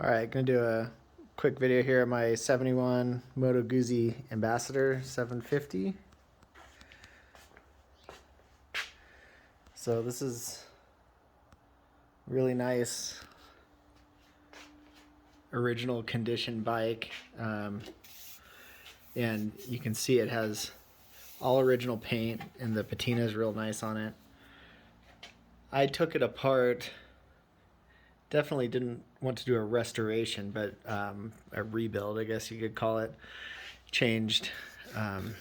Alright, gonna do a quick video here of my 71 Moto Guzzi Ambassador 750. So this is really nice original condition bike, and you can see it has all original paint and the patina is real nice on it. I took it apart. Definitely didn't want to do a restoration, but a rebuild, I guess you could call it. Changed. I've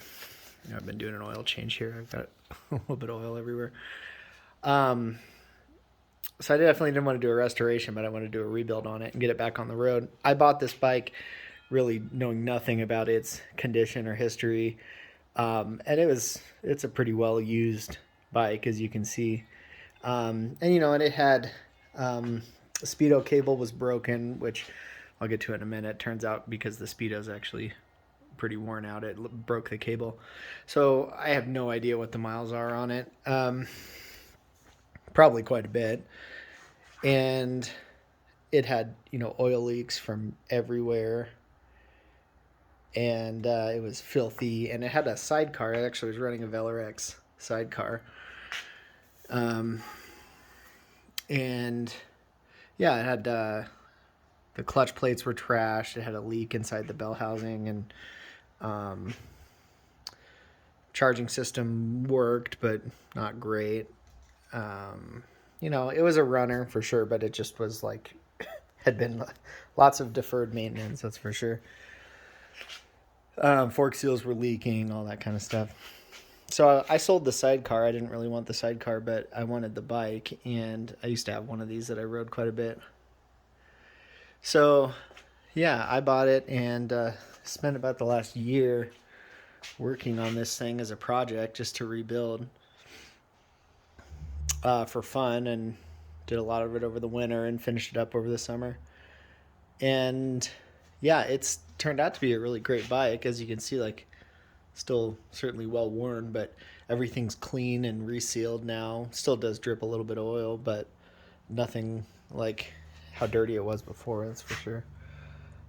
been doing an oil change here. I've got a little bit of oil everywhere. So I definitely didn't want to do a restoration, but I wanted to do a rebuild on it and get it back on the road. I bought this bike really knowing nothing about its condition or history, and it's a pretty well used bike, as you can see. And it had the speedo cable was broken, which I'll get to in a minute. Turns out because the speedo's actually pretty worn out, it broke the cable. So I have no idea what the miles are on it. Probably quite a bit. And it had, oil leaks from everywhere. And it was filthy. And it had a sidecar. It actually was running a Velarex sidecar. And yeah, it had the clutch plates were trashed. It had a leak inside the bell housing, and charging system worked, but not great. It was a runner for sure, but it just was like had been lots of deferred maintenance, that's for sure. Fork seals were leaking, all that kind of stuff. So I sold the sidecar. I didn't really want the sidecar, but I wanted the bike, and I used to have one of these that I rode quite a bit. So, yeah, I bought it and spent about the last year working on this thing as a project just to rebuild for fun, and did a lot of it over the winter and finished it up over the summer. And, yeah, it's turned out to be a really great bike. As you can see, still certainly well worn, but everything's clean and resealed now. Still does drip a little bit of oil, but nothing like how dirty it was before, that's for sure.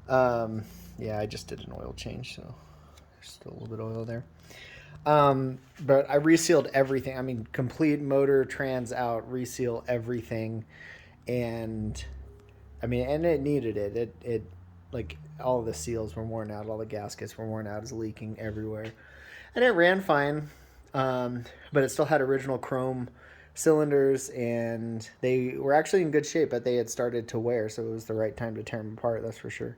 Yeah, I just did an oil change, so there's still a little bit of oil there. But I resealed everything. I mean, complete motor trans out, reseal everything. And it needed it. It like all of the seals were worn out, all the gaskets were worn out, it's leaking everywhere. And it ran fine, but it still had original chrome cylinders, and they were actually in good shape, but they had started to wear, so it was the right time to tear them apart, that's for sure.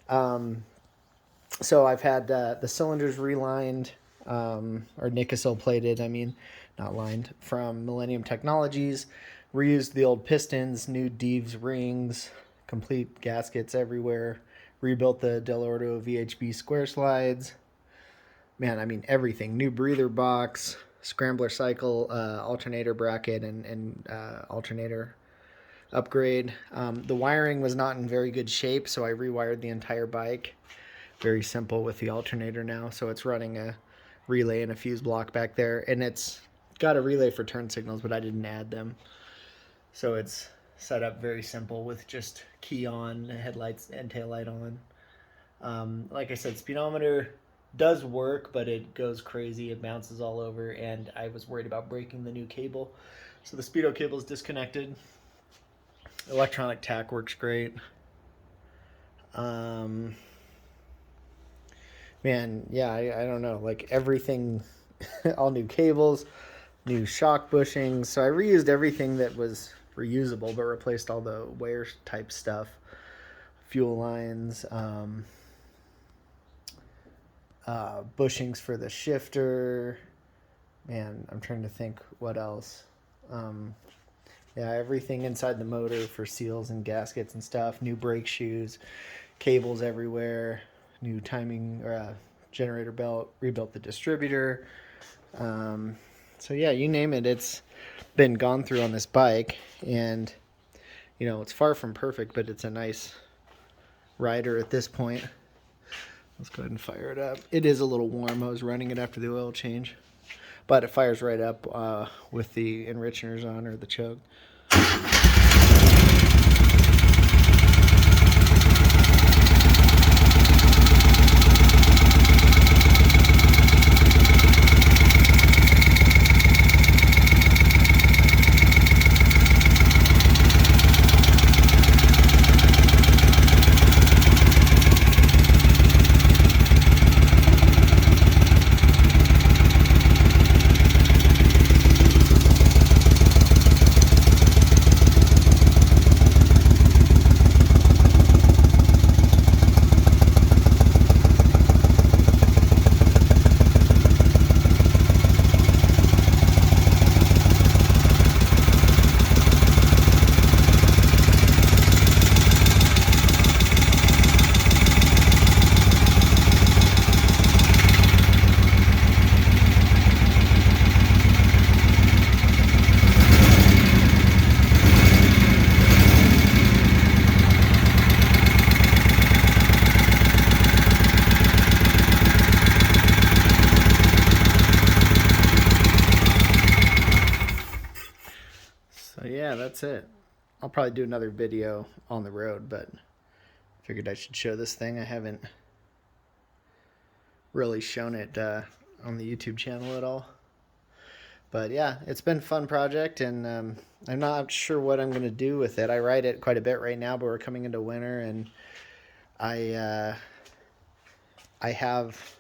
So I've had the cylinders relined, or Nikasil plated, not lined, from Millenium Technologies. Reused the old pistons, new Deeves rings, complete gaskets everywhere. Rebuilt the Del Ordo VHB square slides. Man, everything. New breather box, scrambler cycle, alternator bracket, and alternator upgrade. The wiring was not in very good shape, so I rewired the entire bike. Very simple with the alternator now. So it's running a relay and a fuse block back there. And it's got a relay for turn signals, but I didn't add them. So it's set up very simple with just key on, headlights and taillight on. Like I said, speedometer does work, but it goes crazy. It bounces all over, and I was worried about breaking the new cable. So the speedo cable is disconnected. Electronic tach works great. Man, yeah, I don't know. Everything, all new cables, new shock bushings. So I reused everything that was reusable, but replaced all the wear type stuff, fuel lines, bushings for the shifter. Man, I'm trying to think what else. Yeah, everything inside the motor for seals and gaskets and stuff. New brake shoes, cables everywhere, new timing or generator belt. Rebuilt the distributor. So yeah, you name it, it's been gone through on this bike, and it's far from perfect, but it's a nice rider at this point. Let's go ahead and fire it up. It is a little warm. I was running it after the oil change, but it fires right up with the enrichers on, or the choke. that's it. I'll probably do another video on the road, but figured I should show this thing. I haven't really shown it on the YouTube channel at all. But yeah, it's been a fun project, and I'm not sure what I'm going to do with it. I ride it quite a bit right now, but we're coming into winter, and I have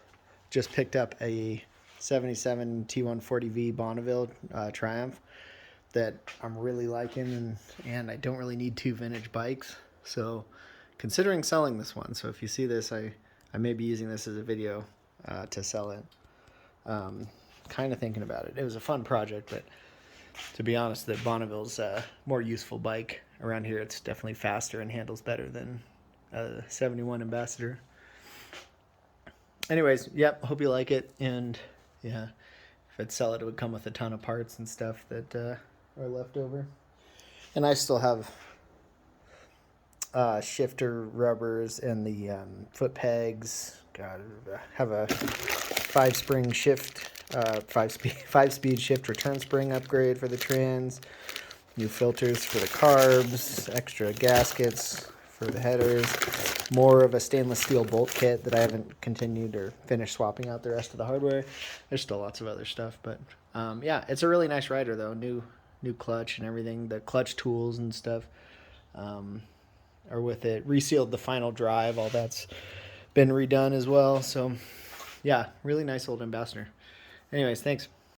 just picked up a 77 T140V Bonneville Triumph that I'm really liking, and I don't really need 2 vintage bikes, so considering selling this one. So if you see this, I may be using this as a video to sell it. Kind of thinking about it. It was a fun project, but to be honest, the Bonneville's a more useful bike around here. It's definitely faster and handles better than a 71 Ambassador. Anyways, yep, hope you like it, and yeah, if I'd sell it, it would come with a ton of parts and stuff that are left over. And I still have shifter rubbers and the foot pegs. God, I have a 5-spring shift, 5-speed shift return spring upgrade for the trans, new filters for the carbs, extra gaskets for the headers, more of a stainless steel bolt kit that I haven't continued or finished swapping out the rest of the hardware. There's still lots of other stuff, but yeah, it's a really nice rider though. New clutch and everything. The clutch tools and stuff are with it. Resealed the final drive. All that's been redone as well. So yeah, really nice old Ambassador. Anyways, thanks.